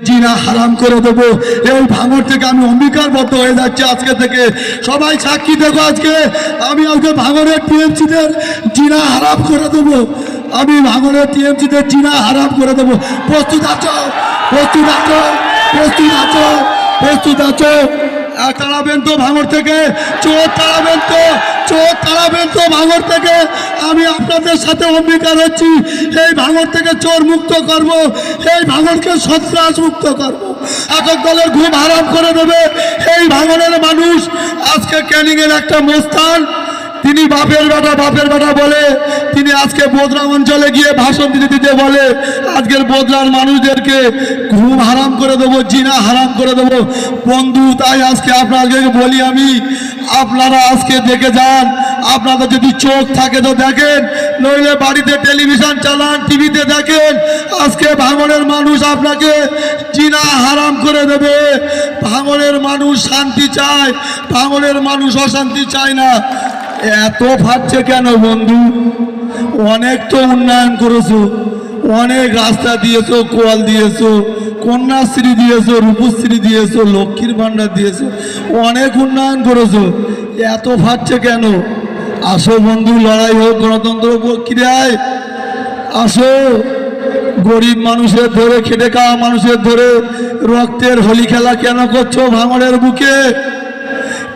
জিনা হারাম করে দেবো। এই ভাঙড় থেকে আমি অঙ্গীকারবদ্ধ হয়ে যাচ্ছি আজকে থেকে। সবাই সাক্ষী দেখো, আজকে আমি ভাঙড়ের টিএমসিদের জিনা হারাম করে দেবো। আমি ভাঙড়ের টিএমসিদের জিনা হারাম করে দেবো। প্রস্তুত আছো? প্রস্তুত আছো? প্রস্তুত আছো? প্রস্তুত আছো? তাড়াবেন তো ভাঙড় থেকে? চোর তাড়াবেন তো? চোর তাড়াবেন তো ভাঙড় থেকে? আমি আপনাদের সাথে অঙ্গীকার হচ্ছি, এই ভাঙড় থেকে চোর মুক্ত করব, এই ভাঙড়কে সন্ত্রাস মুক্ত করব। একক দলের ঘুম হারাম করে দেবে এই ভাঙড়ের মানুষ। আজকে ক্যানিংয়ের একটা মোস্তান, তিনি বাপের বেটা বলে তিনি আজকে বোদরাম অঞ্চলে গিয়ে ভাষণ দিতে বলে আজকের বোদরার মানুষদেরকে ঘুম হারাম করে দেবো, জিনা হারাম করে দেবো। বন্ধু, তাই আজকে আপনাদেরকে বলি আমি, আপনারা আজকে দেখে যান। আপনাদের যদি চোখ থাকে তো দেখেন, নইলে বাড়িতে টেলিভিশন চালান, টিভিতে দেখেন। আজকে ভাঙড়ের মানুষ আপনাকে জিনা হারাম করে দেবে। ভাঙড়ের মানুষ শান্তি চায়, ভাঙড়ের মানুষ অশান্তি চায় না। এত ফাটছে কেন বন্ধু? অনেক তো উন্নয়ন করেছো, অনেক রাস্তা দিয়েছো, কল দিয়েছো, কন্যাশ্রী দিয়েছো, রূপশ্রী দিয়েছো, লক্ষ্মীর ভাণ্ডার দিয়েছো, অনেক উন্নয়ন করেছো। এত ফাটছে কেন? আসো বন্ধু, লড়াই হোক গণতন্ত্র প্রক্রিয়ায়। আসো, গরিব মানুষের ধরে, খেটে খাওয়া মানুষের ধরে রক্তের হোলি খেলা কেন করছো ভাঙড়ের বুকে?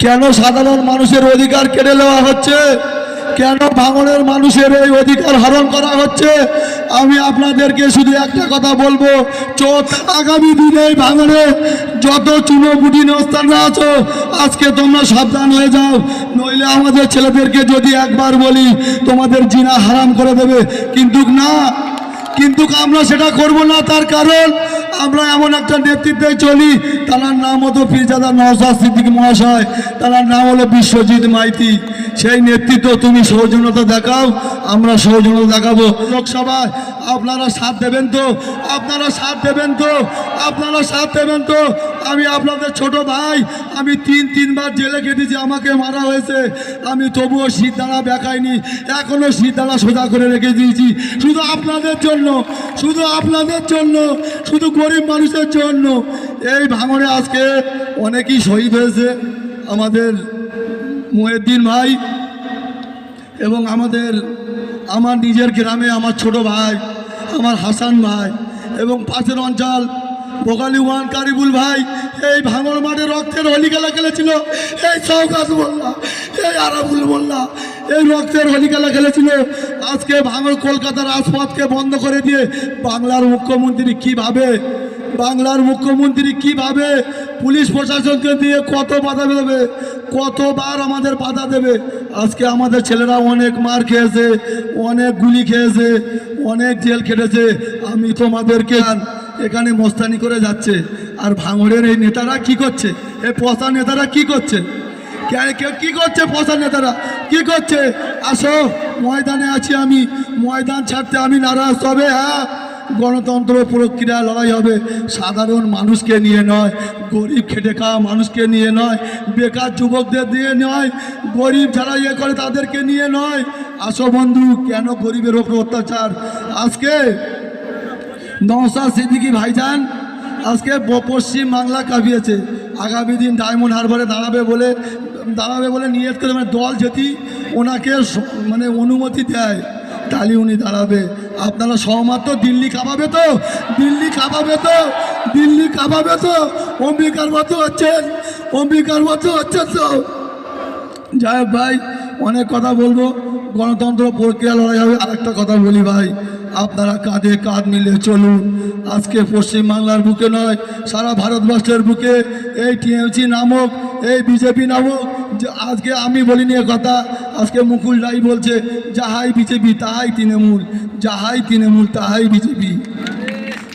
কেন সাধারণ মানুষের অধিকার কেড়ে নেওয়া হচ্ছে? কেন ভাঙড়ের মানুষের এই অধিকার হরণ করা হচ্ছে? আমি আপনাদেরকে শুধু একটা কথা বলবো, আগামী দিনে ভাঙড়ে যত চুনোপুটি নস্তানরা আছো, আজকে তোমরা সাবধান হয়ে যাও, নইলে আমাদের ছেলেদেরকে যদি একবার বলি তোমাদের জিনা হারাম করে দেবে। কিন্তু আমরা সেটা করব না। তার কারণ আমরা এমন একটা নেতৃত্বে চলি, তার নাম হতো পীরজাদা নওশাদ সিদ্দিকী মহাশয়, তার নাম হলো বিশ্বজিৎ মাইতি। সেই নেতৃত্ব তুমি সৌজন্যতা দেখাও, আমরা সৌজন্যতা দেখাবো। লোকসভায় আপনারা সাথ দেবেন তো? আপনারা সাথ দেবেন তো? আপনারা সাথ দেবেন তো? আমি আপনাদের ছোট ভাই, আমি তিনবার জেলে কেটেছি, আমাকে মারা হয়েছে, আমি তবুও সিদ্ধারা বেকাইনি, এখনো সিদ্ধারা সোজা করে রেখে দিয়েছি শুধু আপনাদের জন্য, শুধু আপনাদের জন্য, শুধু গরিব মানুষের জন্য। এই ভাঙড়ে আজকে অনেকেই শহীদ হয়েছে, আমাদের মহিউদ্দিন ভাই এবং আমার নিজের গ্রামে আমার ছোট ভাই, আমার হাসান ভাই এবং পাশের অঞ্চল বোগালি ওয়ান কারিবুল ভাই এই ভাঙড় মাঠে রক্তের হোলি খেলা খেলেছিল। এই শওকত মোল্লা, এই আরাবুল মোল্লা এই রক্তের হোলি খেলা খেলেছিল। আজকে ভাঙড় কলকাতার রাজপথকে বন্ধ করে দিয়ে বাংলার মুখ্যমন্ত্রী কিভাবে পুলিশ প্রশাসনকে দিয়ে কত বাধা দেবে, কতবার আমাদের বাধা দেবে। আজকে আমাদের ছেলেরা অনেক মার খেয়েছে, অনেক গুলি খেয়েছে, অনেক জেল খেটেছে। আমি তোমাদেরকে এখানে মস্তানি করে যাচ্ছে, আর ভাঙড়ের এই নেতারা কি করছে? এই পচা নেতারা কি করছে? কি করছে পচা নেতারা? কি করছে? আসো, ময়দানে আছি আমি, ময়দান ছাড়তে আমি নারাজ। তবে হ্যাঁ, গণতন্ত্র প্রক্রিয়া লড়াই হবে, সাধারণ মানুষকে নিয়ে নয়, গরিব খেটে খাওয়া মানুষকে নিয়ে নয়, বেকার যুবকদের দিয়ে নয়, গরিব যারা করে তাদেরকে নিয়ে নয়। আসো বন্ধু, কেন গরিবের ওপর অত্যাচার? আজকে নওশাদ সিদ্দিকী ভাইজান আজকে পশ্চিম বাংলা কাঁপিয়েছে। আগামী দিন ডায়মন্ড হারবারে দাঁড়াবে বলে নিয়ত করে, দল যদি ওনাকে অনুমতি দেয় তাহলে উনি দাঁড়াবে। আপনারা সহমত তো? দিল্লি কাঁপাবে তো? অম্বিকারবদ্ধ হচ্ছেন তো? যাই হোক ভাই, অনেক কথা বলবো, গণতন্ত্র প্রক্রিয়া লড়াই হবে। আরেকটা কথা বলি ভাই, আপনারা কাঁধে কাঁধ মিলে চলুন। আজকে পশ্চিমবাংলার বুকে নয়, সারা ভারতবর্ষের বুকে এই টিএমসি নামক, এই বিজেপি নামক, যে আজকে আমি বলিনি এ কথা, আজকে মুকুল রাই বলছে যাহাই বিজেপি তাহাই তৃণমূল, যাহাই তৃণমূল তাহাই বিজেপি।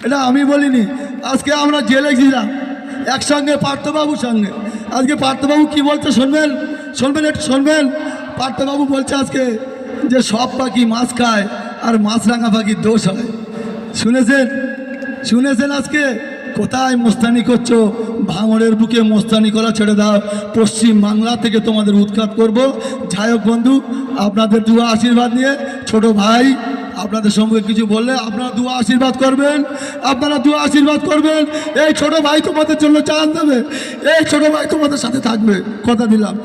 এটা আমি বলিনি। আজকে আমরা জেলে ছিলাম একসঙ্গে পার্থবাবুর সঙ্গে। আজকে পার্থবাবু কি বলছে শুনবেন, একটু শুনবেন। পার্থবাবু বলছে আজকে যে সব পাখি মাছ খায় আর মাছরাঙা পাখির দোষ হয়। শুনেছেন আজকে কোথায় মোস্তানি করছো? ভাঙড়ের বুকে মোস্তানি করা ছেড়ে দাও, পশ্চিম বাংলা থেকে তোমাদের উৎখাত করব। যাই হোক বন্ধু, আপনাদের দুয়া আশীর্বাদ নিয়ে ছোট ভাই আপনাদের সঙ্গে কিছু বললে আপনারা দোয়া আশীর্বাদ করবেন, আপনারা দোয়া আশীর্বাদ করবেন। এই ছোট ভাই তোমাদের জন্য জান দেবে, এই ছোট ভাই তোমাদের সাথে থাকবে, কথা দিলাম।